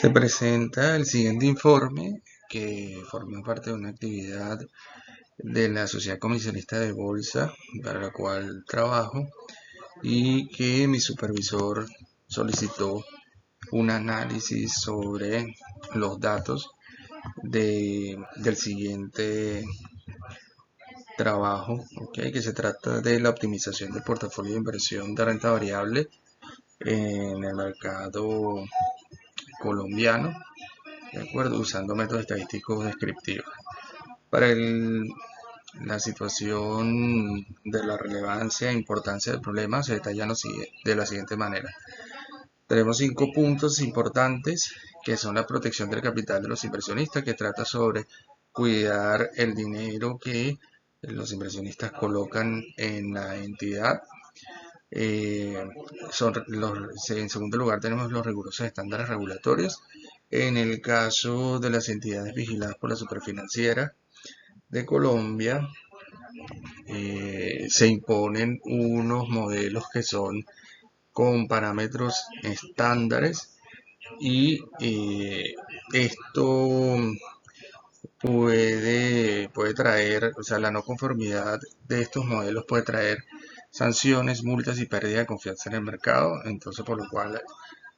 Se presenta el siguiente informe que formó parte de una actividad de la Sociedad Comisionista de Bolsa para la cual trabajo y que mi supervisor solicitó un análisis sobre los datos del siguiente trabajo, que se trata de la optimización del portafolio de inversión de renta variable en el mercado colombiano, de acuerdo, usando métodos estadísticos descriptivos. Para la situación de la relevancia e importancia del problema se detalla de la siguiente manera. Tenemos 5 puntos importantes que son la protección del capital de los inversionistas, que trata sobre cuidar el dinero que los inversionistas colocan en la entidad. En segundo lugar tenemos los rigurosos estándares regulatorios. En el caso de las entidades vigiladas por la Superfinanciera de Colombia, se imponen unos modelos que son con parámetros estándares y esto puede traer, o sea, la no conformidad de estos modelos puede traer sanciones, multas y pérdida de confianza en el mercado, entonces por lo cual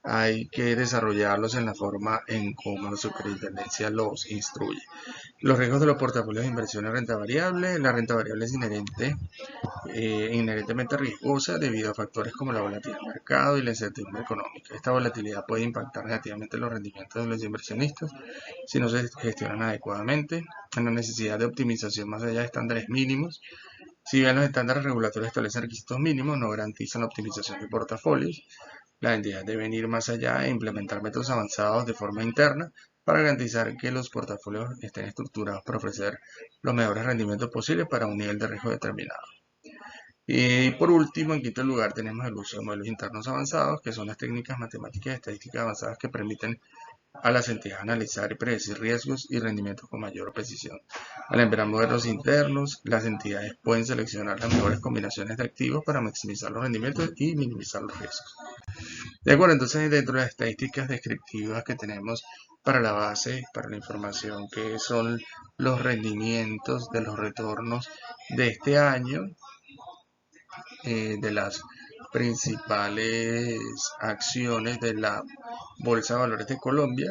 hay que desarrollarlos en la forma en cómo la superintendencia los instruye. Los riesgos de los portafolios de inversión en renta variable. La renta variable es inherentemente riesgosa debido a factores como la volatilidad del mercado y la incertidumbre económica. Esta volatilidad puede impactar negativamente los rendimientos de los inversionistas si no se gestionan adecuadamente. En la necesidad de optimización más allá de estándares mínimos. Si bien los estándares regulatorios establecen requisitos mínimos, no garantizan la optimización de portafolios. Las entidades deben ir más allá e implementar métodos avanzados de forma interna para garantizar que los portafolios estén estructurados para ofrecer los mejores rendimientos posibles para un nivel de riesgo determinado. Y por último, en quinto lugar, tenemos el uso de modelos internos avanzados, que son las técnicas matemáticas y estadísticas avanzadas que permiten a las entidades analizar y predecir riesgos y rendimientos con mayor precisión. Al emplear modelos internos, las entidades pueden seleccionar las mejores combinaciones de activos para maximizar los rendimientos y minimizar los riesgos. De acuerdo, entonces dentro de las estadísticas descriptivas que tenemos para la base, para la información, que son los rendimientos de los retornos de este año, de las principales acciones de la Bolsa de Valores de Colombia.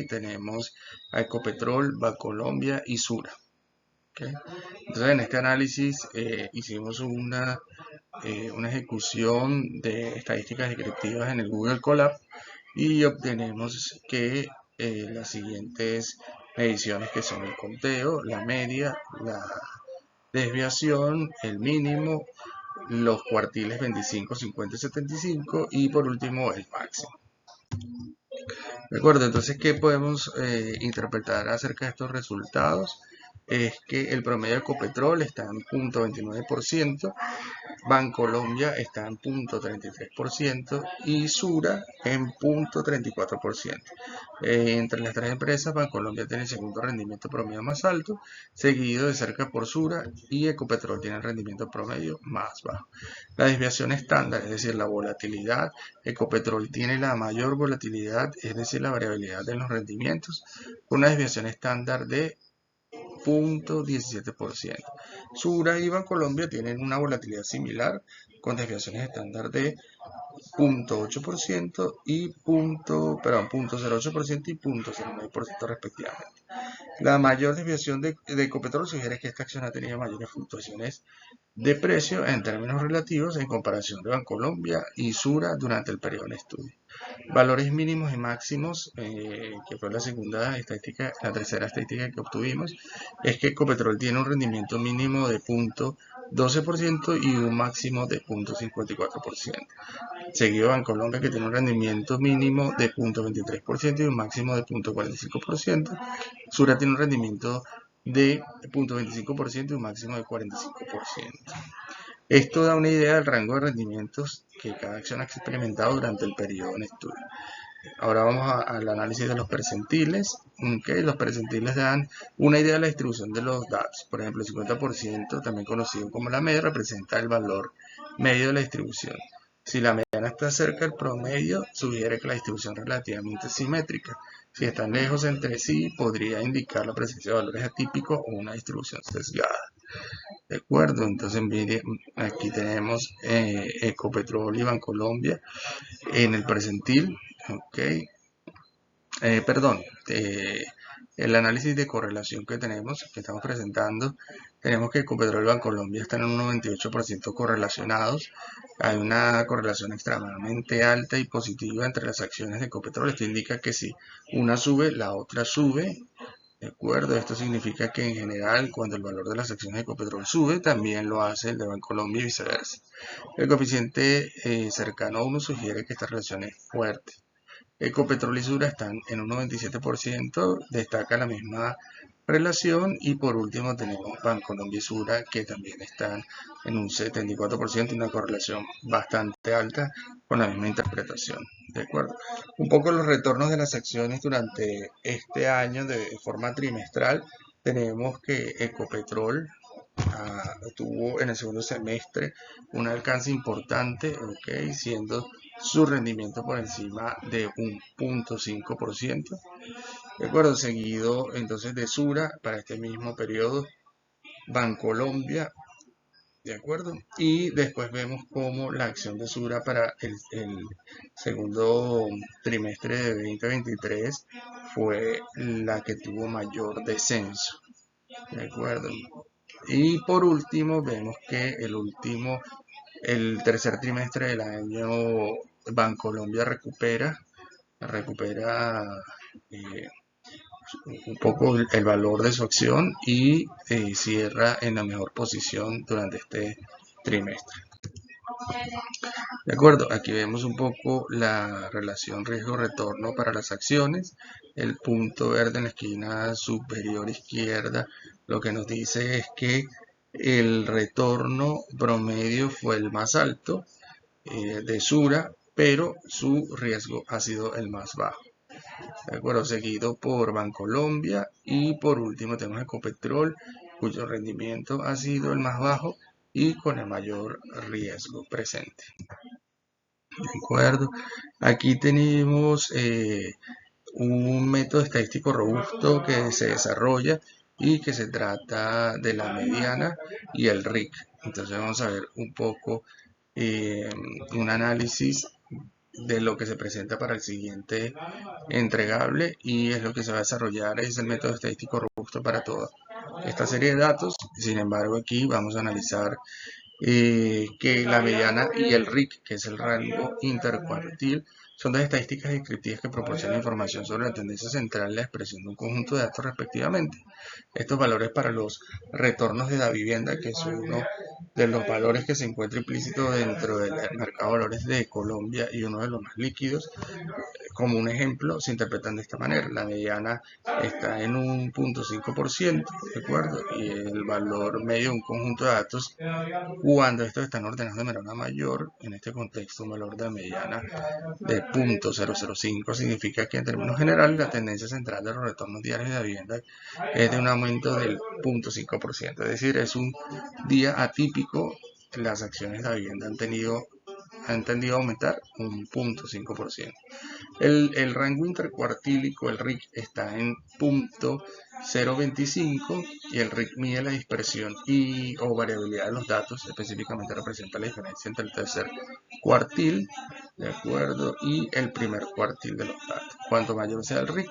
Tenemos a Ecopetrol, Bancolombia y Sura. Entonces en este análisis hicimos una ejecución de estadísticas descriptivas en el Google Colab y obtenemos que las siguientes mediciones, que son el conteo, la media, la desviación, el mínimo, los cuartiles 25, 50 y 75 y por último el máximo. De acuerdo, entonces, ¿qué podemos interpretar acerca de estos resultados? Es que el promedio de Ecopetrol está en 0.29%, Bancolombia está en 0.33% y Sura en 0.34%. Entre las tres empresas, Bancolombia tiene el segundo rendimiento promedio más alto, seguido de cerca por Sura, y Ecopetrol tiene el rendimiento promedio más bajo. La desviación estándar, es decir, la volatilidad, Ecopetrol tiene la mayor volatilidad, es decir, la variabilidad de los rendimientos, con una desviación estándar de 0.17%. Sura y Bancolombia tienen una volatilidad similar, con desviaciones estándar de 0.8% y 0.08% y 0.09% respectivamente. La mayor desviación de Ecopetrol sugiere que esta acción ha tenido mayores fluctuaciones de precio en términos relativos en comparación de Bancolombia y Sura durante el periodo de estudio. Valores mínimos y máximos, que fue la segunda estadística, la tercera estadística que obtuvimos, es que Ecopetrol tiene un rendimiento mínimo de 0.12% y un máximo de 0.54%. Seguido Bancolombia, que tiene un rendimiento mínimo de 0.23% y un máximo de 0.45%. Sura tiene un rendimiento de 0.25% y un máximo de 45%. Esto da una idea del rango de rendimientos que cada acción ha experimentado durante el periodo en estudio. Ahora vamos al análisis de los percentiles. Los percentiles dan una idea de la distribución de los datos. Por ejemplo, el 50%, también conocido como la media, representa el valor medio de la distribución. Si la mediana está cerca del promedio, sugiere que la distribución es relativamente simétrica. Si están lejos entre sí, podría indicar la presencia de valores atípicos o una distribución sesgada. ¿De acuerdo? Entonces, mire, aquí tenemos Ecopetrol y Bancolombia en el percentil. Ok. Perdón, el análisis de correlación que estamos presentando, tenemos que Ecopetrol y Bancolombia están en un 98% correlacionados. Hay una correlación extremadamente alta y positiva entre las acciones de Ecopetrol. Esto indica que si una sube, la otra sube. ¿De acuerdo? Esto significa que en general, cuando el valor de las acciones de Ecopetrol sube, también lo hace el de Bancolombia y viceversa. El coeficiente cercano a 1 sugiere que esta relación es fuerte. Ecopetrol y Sura están en un 97%, destaca la misma relación, y por último tenemos Bancolombia y Sura, que también están en un 74% y una correlación bastante alta con la misma interpretación. ¿De acuerdo? Un poco los retornos de las acciones durante este año de forma trimestral. Tenemos que Ecopetrol tuvo en el segundo semestre un alcance importante, okay, siendo su rendimiento por encima de un 0.5%. De acuerdo, seguido entonces de Sura para este mismo periodo, Bancolombia, de acuerdo, y después vemos cómo la acción de Sura para el segundo trimestre de 2023 fue la que tuvo mayor descenso. De acuerdo. Y por último, vemos que el tercer trimestre del año, Bancolombia recupera eh, un poco el valor de su acción y cierra en la mejor posición durante este trimestre. De acuerdo, aquí vemos un poco la relación riesgo-retorno para las acciones. El punto verde en la esquina superior izquierda lo que nos dice es que el retorno promedio fue el más alto de Sura, pero su riesgo ha sido el más bajo. De acuerdo, seguido por Bancolombia y por último tenemos Ecopetrol, cuyo rendimiento ha sido el más bajo y con el mayor riesgo presente. De acuerdo, aquí tenemos un método estadístico robusto que se desarrolla y que se trata de la mediana y el RIC. Entonces vamos a ver un poco un análisis de lo que se presenta para el siguiente entregable, y es lo que se va a desarrollar, es el método estadístico robusto para toda esta serie de datos. Sin embargo, aquí vamos a analizar que la mediana y el RIC, que es el rango intercuartil, son dos estadísticas descriptivas que proporcionan información sobre la tendencia central y la expresión de un conjunto de datos respectivamente. Estos valores para los retornos de la vivienda, que es uno de los valores que se encuentra implícito dentro del mercado de valores de Colombia y uno de los más líquidos, como un ejemplo, se interpretan de esta manera. La mediana está en un 0.5%, ¿de acuerdo? Y el valor medio de un conjunto de datos, cuando estos están ordenados de menor a mayor, en este contexto, un valor de mediana de 0.005 significa que en términos generales la tendencia central de los retornos diarios de la vivienda es de un aumento del 0.5%. Es decir, es un día atípico. Las acciones de la vivienda han tendido a aumentar un 0.5%. El rango intercuartílico, el RIC, está en 0.025 y el RIC mide la dispersión o variabilidad de los datos, específicamente representa la diferencia entre el tercer cuartil, ¿de acuerdo?, y el primer cuartil de los datos. Cuanto mayor sea el RIC,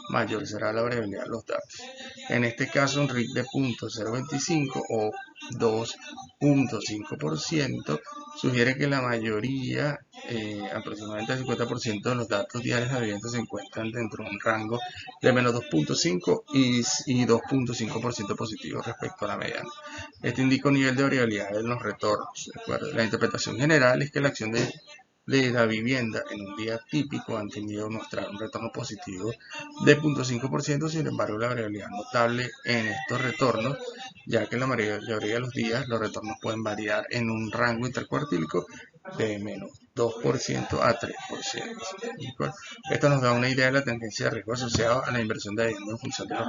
mayor será la variabilidad de los datos. En este caso, un RIC de 0.025 o 2.5% sugiere que la mayoría, aproximadamente el 50% de los datos diarios de la vivienda se encuentran dentro de un rango de menos 2.5 y 2.5% positivo respecto a la mediana. Este indica un nivel de variabilidad en los retornos. ¿De acuerdo? La interpretación general es que la acción de la vivienda en un día típico han tenido a mostrar un retorno positivo de 0.5%, sin embargo la variabilidad notable en estos retornos, ya que en la mayoría de los días los retornos pueden variar en un rango intercuartílico de menos 2% a 3%. Esto nos da una idea de la tendencia de riesgo asociado a la inversión de vivienda en función de los